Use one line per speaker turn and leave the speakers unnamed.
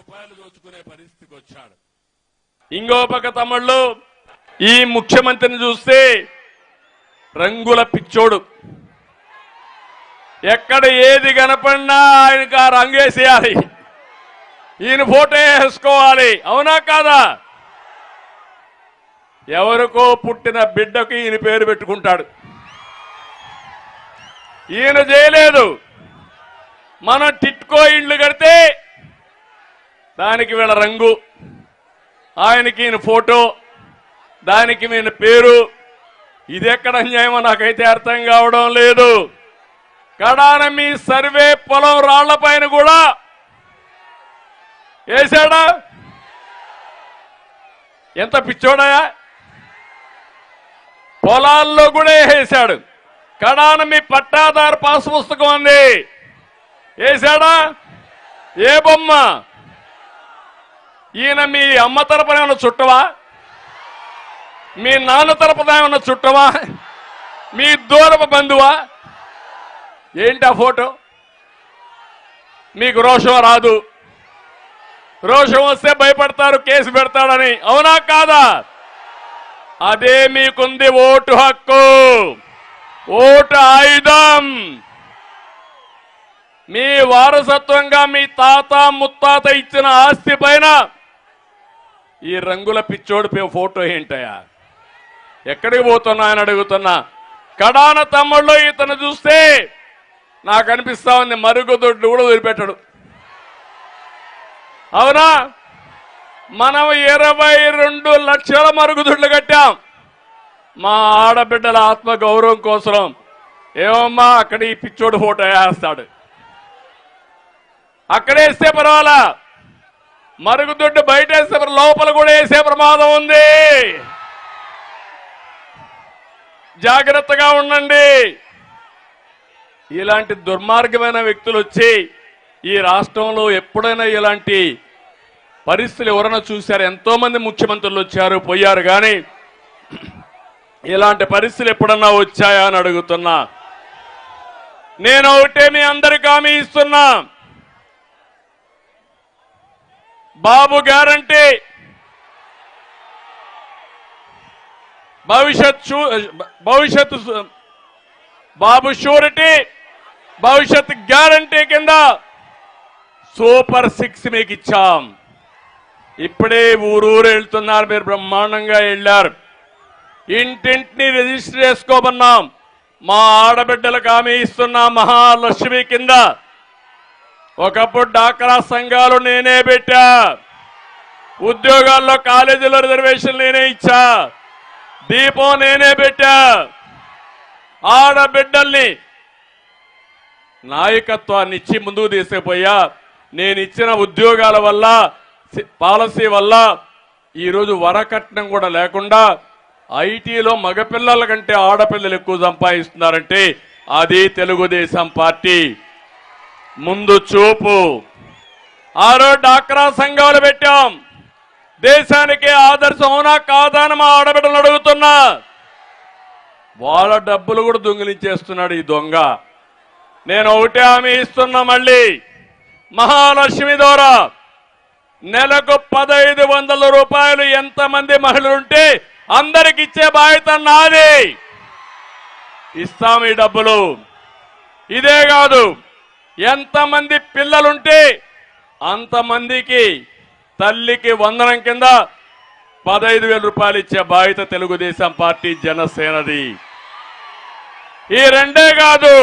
రూపాయలు దోచుకునే పరిస్థితికి వచ్చాడు. ఇంకో పక్క తమ్ముళ్ళు, ఈ ముఖ్యమంత్రిని చూస్తే రంగుల పిచ్చోడు. ఎక్కడ ఏది కనపడినా ఆయనకు ఆ రంగేసేయాలి, ఈయన ఫోటో వేసుకోవాలి. అవునా కాదా? ఎవరికో పుట్టిన బిడ్డకు ఈయన పేరు పెట్టుకుంటాడు. ఈయన చేయలేదు. మనం టిట్కో ఇండ్లు కడితే దానికి వీళ్ళ రంగు, ఆయనకి ఈయన ఫోటో, దానికి ఈయన పేరు. ఇది ఎక్కడ అన్యాయమో నాకైతే అర్థం కావడం లేదు. కడాన మీ సర్వే పొలం రాళ్ల పైన కూడా వేశాడా? ఎంత పిచ్చోడయా! పొలాల్లో కూడా వేసాడు. కడాన మీ పట్టాదారు పాస్ పుస్తకం ఉంది, వేశాడా? ఏ బొమ్మ? ఈయన మీ అమ్మ తరపున ఏమన్నా చుట్టవా? మీ నాన్న తరపున ఏమన్నా చుట్టవా? మీ దూరపు బంధువా? ఏంటి ఆ ఫోటో? మీకు రోషం రాదు. రోషం వస్తే భయపడతారు, కేసు పెడతాడని. అవునా కాదా? అదే మీకుంది ఓటు హక్కు, ఓటు ఆయుధం. మీ వారసత్వంగా మీ తాత ముత్తాత ఇచ్చిన ఆస్తి పైన ఈ రంగుల పిచ్చోడి ఫోటో ఏంటయా? ఎక్కడికి పోతున్నా అని అడుగుతున్నా. కడాన తమ్ముళ్ళు ఇతను చూస్తే నాకు అనిపిస్తా ఉంది మరుగుదొడ్లు కూడా వదిలిపెట్టడు. అవునా? మనం 22 లక్షల మరుగుదొడ్లు కట్టాం మా ఆడబిడ్డల ఆత్మ గౌరవం కోసం. ఏమమ్మా అక్కడ ఈ పిచ్చోడు ఫోటో వేస్తాడు, అక్కడేస్తే పర్వాలా, మరుగుదొడ్డు బయట వేస్తే లోపల కూడా వేసే ప్రమాదం ఉంది. జాగ్రత్తగా ఉండండి. ఇలాంటి దుర్మార్గమైన వ్యక్తులు వచ్చి ఈ రాష్ట్రంలో ఎప్పుడైనా ఇలాంటి పరిస్థితులు ఎవరైనా చూశారు? ఎంతో మంది ముఖ్యమంత్రులు వచ్చారు పోయారు, కానీ ఇలాంటి పరిస్థితులు ఎప్పుడన్నా వచ్చాయా అని అడుగుతున్నా. నేను ఒకటే మీ అందరికీ హామీ ఇస్తున్నా, బాబు గ్యారంటీ, భవిష్యత్తు బాబు షూరిటీ, భవిష్యత్ గ్యారంటీ కింద సూపర్ 6 మీకు ఇచ్చాం. ఇప్పుడే ఊరూరు వెళ్తున్నారు, మీరు బ్రహ్మాండంగా వెళ్ళారు. ఇంటింటిని రిజిస్టర్ చేసుకోమన్నాం. మా ఆడబిడ్డలకు హామీ ఇస్తున్నా, మహాలక్ష్మి కింద. ఒకప్పుడు డాక్రా సంఘాలు నేనే పెట్టా, ఉద్యోగాల్లో కాలేజీలో రిజర్వేషన్ నేనే ఇచ్చా, దీపం నేనే పెట్టా. ఆడబిడ్డల్ని నాయకత్వాన్ని ఇచ్చి ముందుకు తీసుకుపోయా. నేను ఇచ్చిన ఉద్యోగాల వల్ల, పాలసీ వల్ల ఈరోజు వరకట్నం కూడా లేకుండా ఐటీలో మగపిల్లల కంటే ఆడపిల్లలు ఎక్కువ సంపాదిస్తున్నారంటే అది తెలుగుదేశం పార్టీ ముందు చూపు. ఆరో డాక్రా సంఘాలు పెట్టాం, దేశానికి ఆదర్శం. అవునా కాదా అని మా ఆడబిడ్డలు అడుగుతున్నా. వాళ్ళ డబ్బులు కూడా దొంగిలించేస్తున్నాడు ఈ దొంగ. నేను ఒకటే హామీ ఇస్తున్నా, మళ్ళీ మహాలక్ష్మి ద్వారా నెలకు 1500 రూపాయలు ఎంతమంది మహిళలుంటే అందరికి ఇచ్చే బాధ్యత నాది. ఇస్తాం ఈ డబ్బులు. ఇదే కాదు, ఎంతమంది పిల్లలుంటే అంతమందికి తల్లికి వందనం కింద 15,000 రూపాయలు ఇచ్చే బాధ్యత తెలుగుదేశం పార్టీ జనసేనది. ఈ రెండే కాదు,